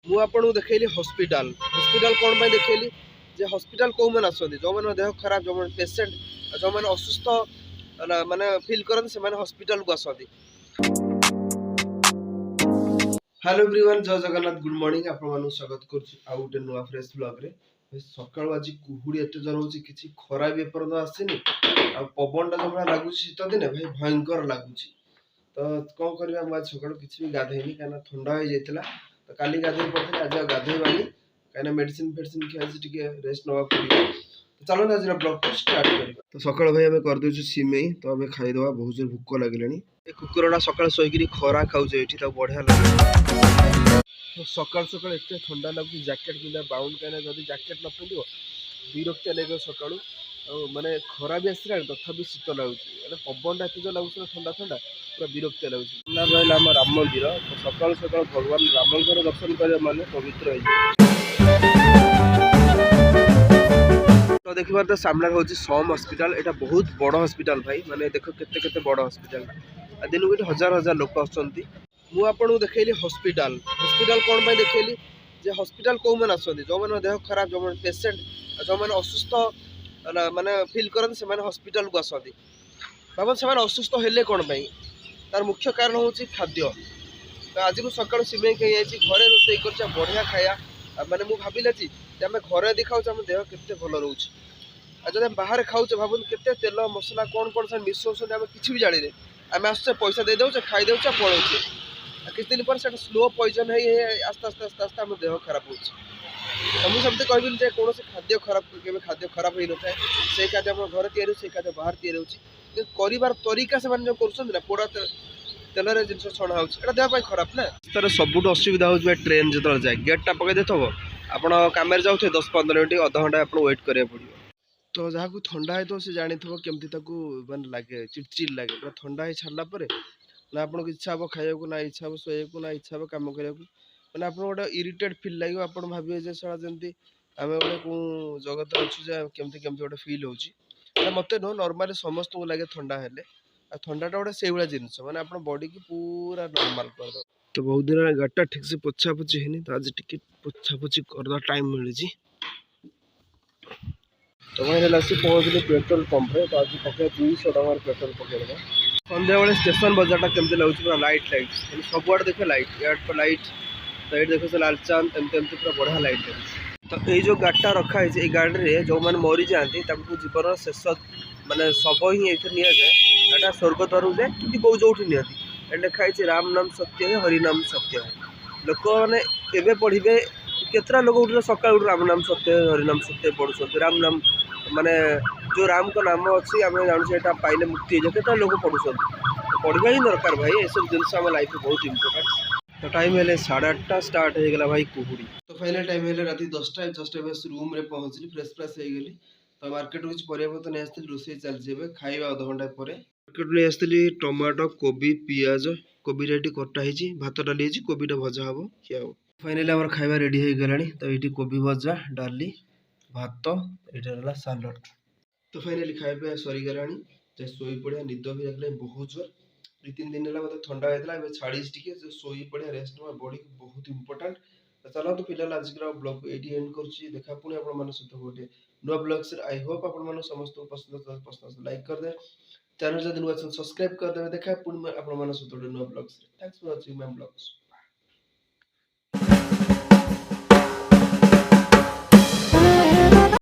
ମୁଁ ଆପଣଙ୍କୁ ଦେଖେଇଲି hospital hospital କ'ଣ ପାଇଁ ଦେଖେଇଲି ଯେ ହସ୍ପିଟାଲ କେଉଁମାନେ ଆସନ୍ତି ଯେଉଁମାନେ ଦେହ ଖରାପ ଯେଉଁମାନେ ପେସେଣ୍ଟ ଯେଉଁମାନେ ଅସୁସ୍ଥ ମାନେ ଫିଲ୍ କରନ୍ତି ସେମାନେ ହସ୍ପିଟାଲକୁ ଆସନ୍ତି। हेलो एवरीवन जय जगन्नाथ गुड मॉर्निंग आपको स्वागत करुच्ची आउ गोटे नुआ फ्रेश ब्लॉग रे सकाळु आज कुहुड़ी एते जर होची किछि खरा भी एपर्यंत आसीनी आ पवन टा जबरा लागुची शीत दिने भाई भयंकर लागुची तो कौन करबा हम आज सकाळु किछि भी गाधैनी काना ठंडा हो जाइतला तो काली गाधै पड़थि आज गाधैबानी काना मेडिसिन फेडिसिन खियासी टिके रेस्ट नवा पड़ी तो चलो आज ब्लॉग को स्टार्ट करबा। तो सकाळु भाई हमें कर देछु सिमेई तो हमें खाई दवा बहुत जोर भूख लागलानी ए कुकुरडा सकाळ सोइगिरी खरा खाउजे एठी ता बढ़िया लागे तो सकाळ सकाळ एते ठंडा लागु जैकेट पिंदा बाउंड काना जदी जैकेट न पिंदियो विरक्ति लगे सकाळु माने खरा भी आसला तथापि शीत लागुची माने पवन एते जो लागुची ठंडा ठंडा पूरा विरक्ति लागुची ना रहला हम राम मंदिर तो सकाळ सकाळ भगवान रामंकर दर्शन करे माने पवित्र होई तो देखिबार तो सामने होची सोम हॉस्पिटल एटा बहुत बड़ हॉस्पिटल भाई माने देखो केते केते बड़ हॉस्पिटल आ दिन को हजार हजार लोक आछंती मु आपन देखैली हॉस्पिटल हॉस्पिटल कोन पे देखैली जे हॉस्पिटल को मन आछंती जो मन देह खराब जो मन पेशेंट जो मन असुस्थ माने फील करन से माने हॉस्पिटल को आछंती बाबा से माने असुस्थ हेले कोन पे तार मुख्य कारण होची खाद्य तो आज को सकाळ सिमेई के आइछि घरे रोसई करछा बढ़िया खाया माने मु भाबिला छी जे हम घरे दिखाउ हम देह केते भलो रहउछि आ जब बाहर खाऊचे भाबुन केते तेल मसला कौन कौन सब मिसौछन हम किछि भी जानि नै आम आसुचे पैसा दे दउचे खाई दउचे पळौचे किछ दिन पर से स्लो पॉइजन है आस्ते आस्ते आस्ते आस्ते हम देह खराब होछि तो मुझे समझते कहबिन जे कौन से खाद्य खराब केबे खाद्य खराब होई नथाय से खाद्य हम घर तयारी से खाद्य बाहर तयारी होछि करिवार तरीका से जो करछन ना पोड़ा तेल रे जिंस छणा होछि एटा देह पय खराब ना तर सबुट असुविधा होछि ट्रेन जतल जाय गेट टा पके देथबो आपण कामेर जाउथे 10-15 मिनिट आधा घंटा आपण वेट करिया पड़ियो तो जहाँ को ठंडा है तो से जानी थो केमती मान लगे चिड़चिड़ लगे पूरा ठंडा है छाड़ा पर ना आपको इच्छा हम खाया ना इच्छा हम शोक ना इच्छा हम कम करा मैंने आप गोटे इरिटेट फिल लगे आप भावे सारा जमी आम गोटे कौन जगत अच्छे केमती केमती गोटे फिल हो मत नुह नर्माली समस्त को लगे ठंडा हेले ठंडाटा गोटे से भाया जिनस मैंने आप बॉडी की पूरा नॉर्मल कर दो तो बहुत दिन गाड़ीटा ठीक से पोछा पोछी है तो आज टी पोछा पोछी कर टाइम मिली तो वही पहुँचली पेट्रोल पंप रे तो आज पकड़ 200 टकर पेट्रोल पकड़ सन्ध्या बेले स्टेशन बजारटा केमती लगुच पूरा लाइट लाइट सबुआड़े देखे लाइट एड पर लाइट तो ये देखो से लालचांद एमती पूरा बढ़िया लाइट लगे तो ये जो गाड़ीटा रखा है गाड़ी में जो मैंने मरी जाती जीवन शेष माने सब ही ये जाए स्वर्ग द्वार जाए कि कौ जो नि लिखाई राम नाम सत्य है हरिनाम सत्य है लोक मैंने पढ़े केतरा लोग उठे सकाल राम नाम सत्य हरिनाम सत्य पढ़ुं राम नाम माने जो राम को नाम अच्छी आम जानते पाइले मुक्ति हो जाए लोग पढ़ुं पढ़ा ही दरकार भाई ये सब जिन आम लाइफ बहुत इंपोर्टेंट तो टाइम है 8:30 स्टार्ट हो गला भाई कुहुड़ी तो फाइनल टाइम है रात 10टा जस्ट बस रूम रे पहुँचली फ्रेश फ्रेश हो गली तो मार्केट कुछ परियापत्र नहीं आसती रोसे चलती खाଇବା अध घंटा पर मार्केट नहीं आसती टमाटो कोबी पियाज कोबी रेडी कटाई भात डाली कोबीटा भजा हम खिया फाइनली आम खाଇବା रेडी हो गला तो ये कोबी भजा डाली भात यहाँ सालड तो फाइनली खाଇବା सरीगला शोई पड़ा निद भी लगे बहुत जोर 2-3 दिन है मतलब ठंडा होता है छाड़ी टे शोई पड़ा रेस्ट ना बॉडी को बहुत इंपोर्टेंट तो चलो तो फिलहाल आज ब्लॉग ये एंड कर देखा पुणी आप सहित गोटे नुआ ब्लॉग से आई होप आप समस्त पसंद लाइक करदे चैनल जब नुआ सब्सक्राइब करदे देखा पुणी आप सहित गोटे नुआ blog thanks for watching my blogs.